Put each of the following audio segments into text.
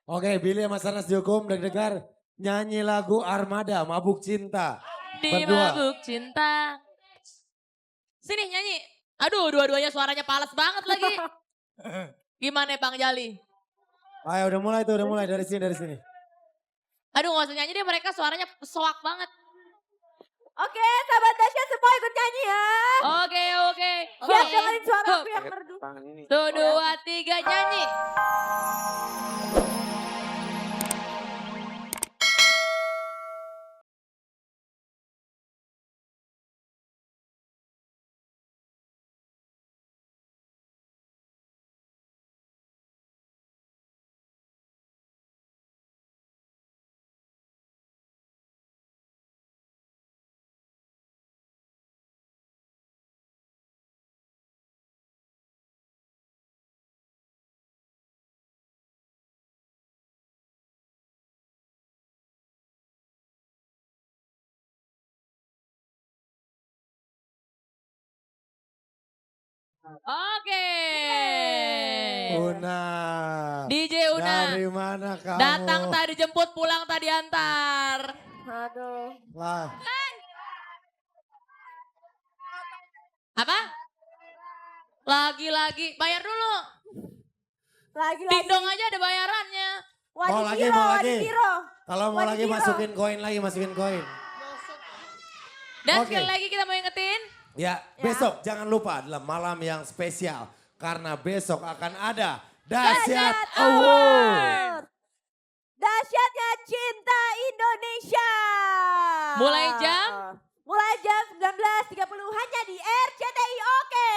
Oke, Billy sama Sanas dihukum deg-degan nyanyi lagu Armada, Mabuk Cinta. Di Berdua. mabuk cinta. Sini nyanyi. Aduh dua-duanya suaranya pales banget lagi. Gimana Bang Jali? Ayo udah mulai tuh, udah mulai dari sini. Aduh gak usah nyanyi deh, mereka suaranya soak banget. Oke, sahabat Dasya semua ikut nyanyi ya. Oke. Siap dengerin suara aku yang merdu. Tuh, 2, 3 nyanyi. Oke. Una. DJ Una. Dari mana kamu? Datang tadi jemput, pulang tadi antar. Aduh. Lah. Apa? Lagi-lagi, bayar dulu. Lagi. Dingdong aja ada bayarannya. Mau lagi, Wadidiro, mau lagi. Wadidiro. Kalau mau lagi Wadidiro. masukin koin. Dan Oke. sekali lagi kita mau ingetin. Ya, besok jangan lupa adalah malam yang spesial. Karena besok akan ada Dahsyat Award. Dahsyatnya Cinta Indonesia. Mulai jam? Mulai jam 19.30 hanya di RCTI Oke.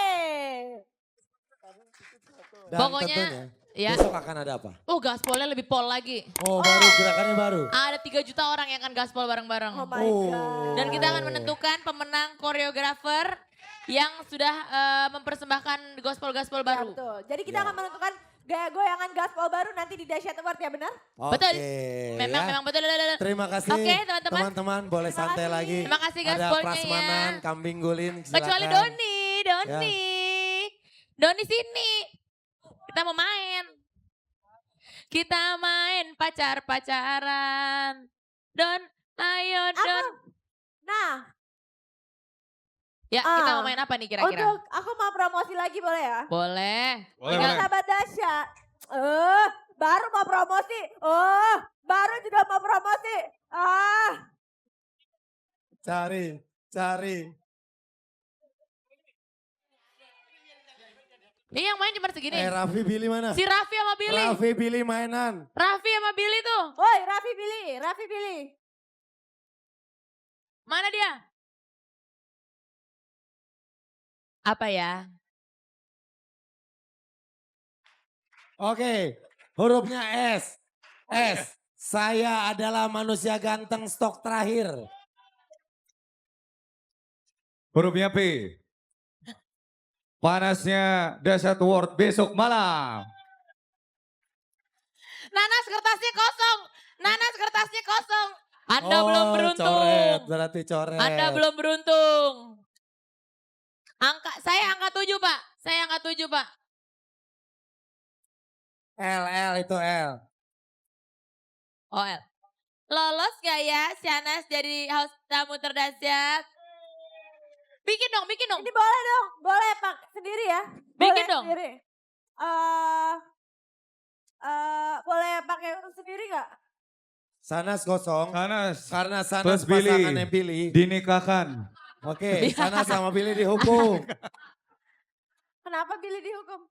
Dan Pokoknya, tentunya ya. besok akan ada apa? Oh gaspolnya lebih pol lagi. Oh, baru gerakannya baru. Ada 3 juta orang yang akan gaspol bareng-bareng. Oh my God. Dan kita akan menentukan pemenang koreografer yang sudah mempersembahkan gospel-gospel Ya, baru. betul. Jadi kita Ya. akan menentukan gaya goyangan gaspol baru nanti di Dahsyat Award ya benar? Betul. Oke, Memang betul. Terima kasih Oke, teman-teman. teman-teman boleh Terima santai kasih. lagi. Terima kasih Ada gaspolnya prasmanan, ya. kambing guling, silakan. Kecuali Doni. Doni sini. Kita mau main. Kita main pacar-pacaran. Don, ayo Don. Nah, Ya, kita mau main apa nih kira-kira? untuk aku mau promosi lagi boleh ya? Boleh. Untuk sahabat Dahsyat. Baru mau promosi. Baru juga mau promosi. Cari. Ini yang main cuma segini. Raffi Billy mana? Si Raffi sama Billy. Raffi Billy mainan. Raffi sama Billy tuh. Woi, Raffi Billy. Mana dia? Apa ya? Oke, hurufnya S. S. Saya adalah manusia ganteng stok terakhir. Hurufnya P. Panasnya Dahsyat Award besok malam. Nanas kertasnya kosong. Anda belum beruntung. Coret, berarti coret. Anda belum beruntung. Saya angka 7 Pak. L itu L. Oh L. Lolos gak ya Shanas jadi host tamu terdahsyat? Bikin dong. Ini boleh dong. Boleh Pak sendiri ya. Bikin Boleh dong. Sendiri. Boleh pakai untuk sendiri gak? Sanas kosong. Sanas Karena Sanas plus Billy pasangannya Billy. dinikahkan. Oke, Sanas sama Billy dihukum. Kenapa Billy dihukum?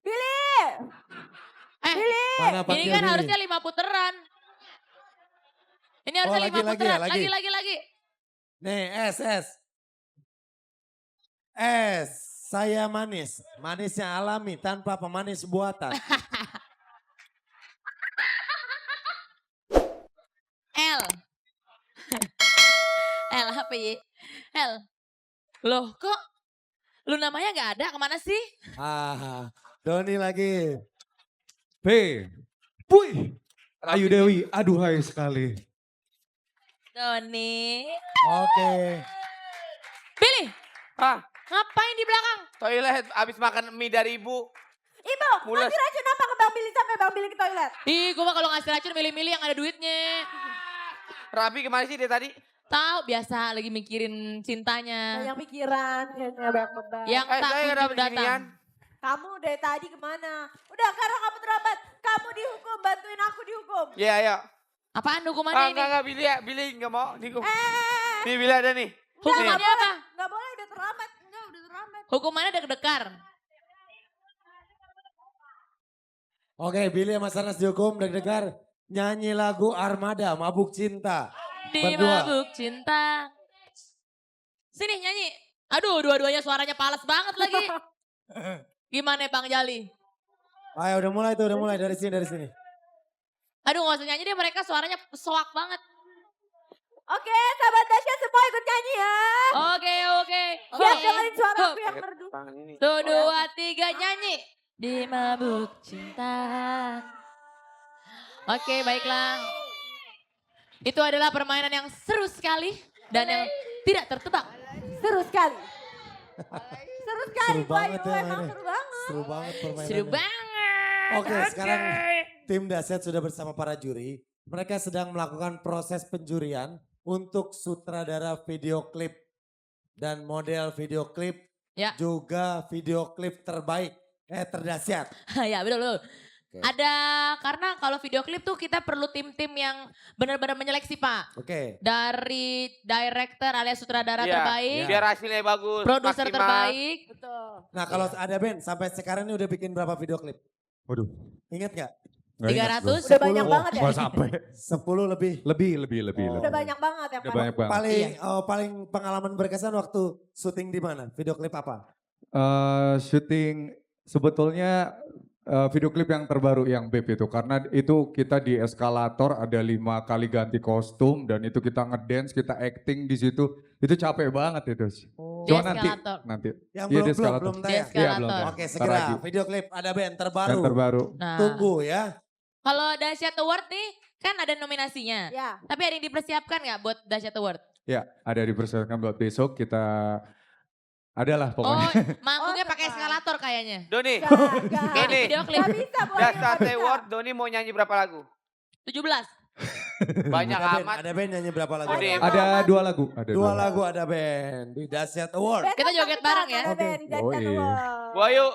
Billy! Billy! Mana Ini panggil kan Billy? harusnya 5 puteran. Ini harusnya 5 lagi puteran. ya, Lagi. Nih, S. S. Saya manis. Manisnya alami tanpa pemanis buatan. L. L apa ya? L. Loh kok lu namanya gak ada, kemana sih? Doni lagi. P. Puy. Ayu Dewi, aduhai sekali. Doni. Oke. Billy, Hah, ngapain di belakang? toilet abis makan mie dari ibu. Ibu, Mules. ngasih racun apa ke Bang Billy sampai Bang Billy ke toilet? Ih, gue mah kalau ngasih racun milih-milih yang ada duitnya. Rabi kemana sih dia tadi? Tahu biasa lagi mikirin cintanya. Banyak pikiran, kayaknya banyak beban. Yang tak Saya nggak kunjung dapet datang. ginian. Kamu dari tadi kemana? Udah, karena kamu terlambat. Kamu dihukum, bantuin aku dihukum. Iya, ayo. Apaan hukumannya ini? Enggak, Billy ya. Billy nggak mau. Dihukum. Eh, Nih, Billy ada nih. Hukumannya apa? nggak boleh, udah terlambat. Enggak, udah terlambat. Hukumannya deg-degar. Oke, Billy sama Sarnas dihukum deg-degar. Nyanyi lagu Armada, Mabuk Cinta. Di Berdua. mabuk cinta. Sini nyanyi. Aduh, dua-duanya suaranya pales banget lagi. Gimana Bang Jali? Ayo udah mulai tuh, udah mulai dari sini. Aduh gak usah nyanyi deh, mereka suaranya soak banget. Oke, sahabat dahsyat semua ikut nyanyi ya. Oke. Biar dengerin suara aku yang merdu. Tangan ini. Tuh, 2, 3, nyanyi. Di mabuk cinta. Oke, baiklah. Itu adalah permainan yang seru sekali dan yang tidak tertebak. Seru sekali. Seru sekali, Seru banget Bayu. ya Emang mainnya. seru banget. Seru banget permainannya. Seru banget. Oke, sekarang tim Dahsyat sudah bersama para juri. Mereka sedang melakukan proses penjurian untuk sutradara video klip dan model video klip, Ya. juga video klip terdahsyat. Ya betul. Oke. Ada karena kalau video klip tuh kita perlu tim-tim yang benar-benar menyeleksi Pak. Oke, Dari director alias sutradara Iya, terbaik, Biar hasilnya bagus. produser maksimal. terbaik. Betul. nah kalau ada Ben, sampai sekarang ini udah bikin berapa video klip? Waduh. Ingat gak? nggak ingat 300. gua. Udah banyak 10. banget ya. Nggak sampai. 10 lebih. Lebih. Udah banyak banget ya. Udah Pak. banyak banget. Paling pengalaman berkesan waktu syuting di mana? Video klip apa? Syuting sebetulnya video klip yang terbaru yang Beb itu karena itu kita di eskalator ada 5 kali ganti kostum dan itu kita ngedance, kita acting di situ itu capek banget itu. Di Cuma eskalator. nanti Yang Iya, di belum eskalator. Di tayang. eskalator. Iya, belum tayang. Oke, Ntar segera lagi. video klip ada Ben terbaru. yang terbaru. Nah, Tunggu ya. kalau Dahsyat Award nih kan ada nominasinya. Ya. Tapi ada yang dipersiapkan nggak buat Dahsyat Award? Ya, ada dipersiapkan buat besok kita adalah Oh, pokoknya. manggungnya Oh, pakai tepat. eskalator kayaknya. Doni, Gak Ini. Video klip bisa, Boy. Dahsyat Nggak bisa. Award, Doni mau nyanyi berapa lagu? 17. Banyak Ada Ben, amat. ada Ben nyanyi berapa lagu? Udah. Ada 2 lagu. Ada Dua lagu ada Ben di Dahsyat Award. Ben, Kita kan joget satu bareng ya. ada Oke. Ben, Dahsyat Yoi. Award. Wahyu,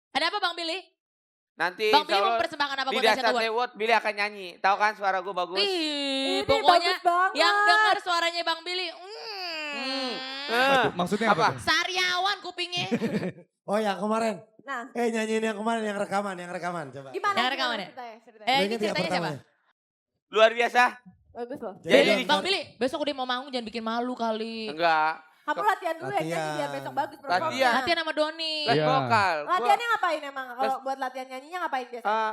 Ada apa Bang Billy? nanti Bang Billy insya Allah mempersembahkan apa di buat Dahsyat Dahsyat Award? Award Billy akan nyanyi. Tahu kan suara gue bagus? Ih, Ini pokoknya bagus banget. yang dengar suaranya Bang Billy. Eh, Maksudnya apa? Apa? Sariawan kupingnya. Oh yang kemarin. Nah, Nyanyiin yang kemarin, yang rekaman coba. gimana? Yang rekaman ya? Ceritanya? Eh, Lu ini inget nggak ceritanya siapa? pertamanya? Luar biasa? Bagus loh. Jadi- Bang Billy, besok udah mau manggung jangan bikin malu kali. Enggak. Kamu latihan dulu ya, nyanyi Latihan. biar besok bagus Latihan. performanya. Latihan sama Doni. Les Iya. vokal. Gua, Latihannya ngapain emang? Kalau buat latihan nyanyinya ngapain biasanya?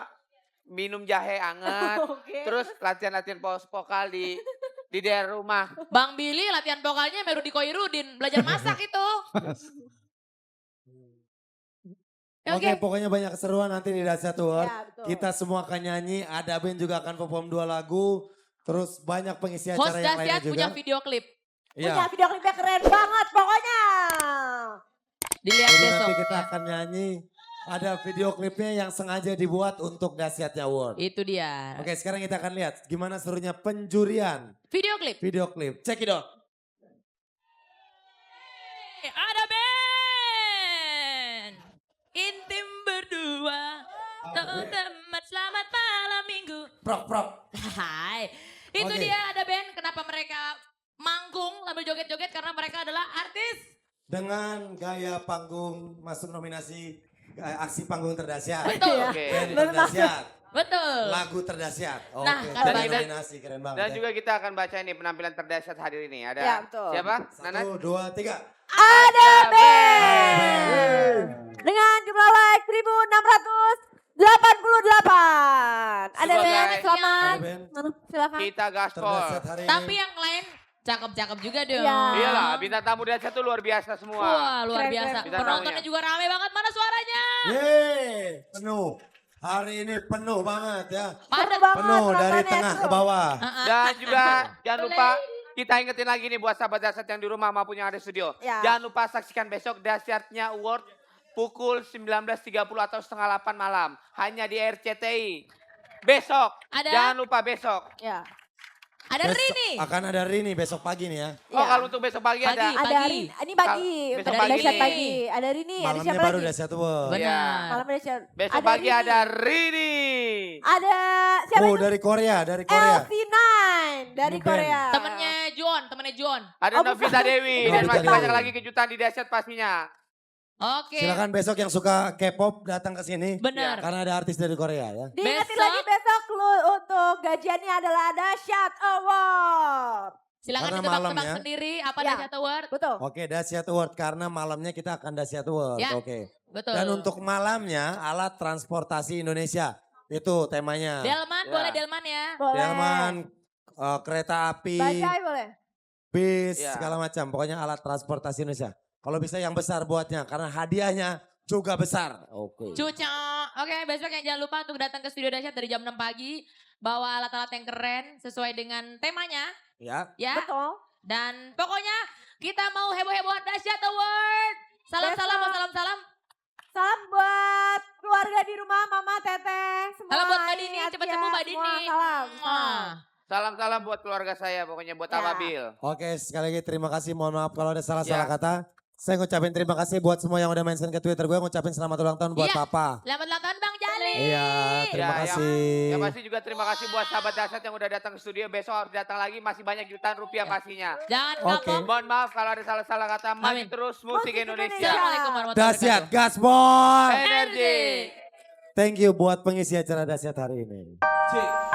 minum jahe anget. Oke. Terus latihan-latihan vokal di daerah rumah. Bang Billy latihan vokalnya Meru di Koirudin, belajar masak itu. Ya, Oke, pokoknya banyak keseruan nanti di Dahsyat Award. Ya, betul. Kita semua akan nyanyi, ada Ben juga akan perform 2 lagu. Terus banyak pengisi Host acara yang lainnya Dahsyat punya juga. video klip. Punya Iya. video klipnya keren banget pokoknya. Dilihat Jadi besok. nanti kita akan nyanyi. Ada video klipnya yang sengaja dibuat untuk Dahsyatnya Award. Itu dia. Oke, sekarang kita akan lihat gimana serunya penjurian Video klip. video klip. Check it out. Ada band. Intim berdua. Teman selamat malam minggu. Prok. Hai. Itu Oke. dia ada band. Kenapa mereka manggung sambil joget-joget? Karena mereka adalah artis. Dengan gaya panggung masuk nominasi aksi panggung terdahsyat. Betul. Oke. Band Betul. terdahsyat. Betul. Lagu terdahsyat. Oke, Nah, tiga karena itu- nominasi keren banget. Dan ya. juga kita akan baca ini penampilan terdahsyat hadir ini. Ada Ya, betul. siapa? Nanas? 1, 2, 3. Ada Ben. band. Dengan jumlah like 1688. Ada Sebagai- band, selamat. Ada band Silakan. Kita gaspol. terdahsyat hari ini. Tapi yang lain cakep-cakep juga dong. Iya. Iyalah, bintang tamu dahsyat tuh luar biasa semua. Wah, luar Keren, biasa. keren. Bintang Penontonnya tamunya. juga rame banget. Mana suaranya? Yeay, penuh. Hari ini penuh banget ya. Padat. banget, Penuh dari penontonnya, tengah seru. ke bawah. Dan juga jangan lupa kita ingetin lagi nih buat sahabat dahsyat yang di rumah maupun yang ada di studio. Ya. Jangan lupa saksikan besok dahsyatnya Award pukul 19.30 atau setengah 8 malam. Hanya di RCTI. Besok. Ada? Jangan lupa besok. Ya. Ada Besok Rini. akan ada Rini besok pagi nih ya. Oh Ya. kalau untuk besok pagi Pagi. ada. Ada Rini, ini pagi, Besok untuk pagi dahsyat nih. pagi. Ada Rini, ada Malamnya siapa baru lagi? Dahsyat World. Iya. Benar. Malam dahsyat. Besok Ada pagi Rini. ada Rini. Ada siapa Oh itu? dari Korea, dari Korea. LC9 dari Band. Korea. Temennya John. Ada Oh, Novita bukan. Dewi. Novita Dan masih Dewi. banyak lagi kejutan di Dahsyat pastinya. Oke. Silakan besok yang suka K-pop datang ke sini. Benar. Karena ada artis dari Korea ya. Diingetin Besok- lagi besok lu untuk gajiannya adalah Dahsyat Award. Silakan Karena ditebak-tebak malamnya- sendiri apa Ya. Dahsyat Award. Betul. Oke Dahsyat Award karena malamnya kita akan Dahsyat Award. Ya. Oke. Betul. Dan untuk malamnya alat transportasi Indonesia. Itu temanya. Delman, Ya. boleh Delman ya. Boleh. Delman, kereta api, Bajai boleh. bis, Ya. segala macam. Pokoknya alat transportasi Indonesia. Kalau bisa yang besar buatnya karena hadiahnya juga besar. Oke. Cuca. Oke, besok yang jangan lupa untuk datang ke studio Dahsyat dari jam 6 pagi. Bawa alat-alat yang keren sesuai dengan temanya. Ya. Ya. Betul. Dan pokoknya kita mau heboh-hebohan Dahsyat Award. Salam-salam, Besok. salam-salam. Salam buat keluarga di rumah, Mama, Teteh, semua. Salam buat Mbak ini, Dini, Atia, cepet sembuh Mbak semua. Dini. Salam. Mwah. Salam-salam buat keluarga saya. Pokoknya buat Ya. Ababil. Oke sekali lagi terima kasih. Mohon maaf kalau ada salah-salah Ya. kata. Saya ngucapin terima kasih buat semua yang udah mention ke Twitter gue. Ngucapin selamat ulang tahun buat Iya. Papa. Selamat ulang tahun Bang Jali. Iya terima Ya, kasih. Yang pasti juga terima kasih buat sahabat Dahsyat yang udah datang ke studio. Besok harus datang lagi. Masih banyak jutaan rupiah pastinya. Jangan Oke. kapok. Mohon maaf kalau ada salah-salah kata. Maju Amin. terus musik Musik Indonesia. Indonesia. Assalamualaikum warahmatullahi Dahsyat wabarakatuh. Gasboy. Energi. Thank you buat pengisi acara Dahsyat hari ini. Cik.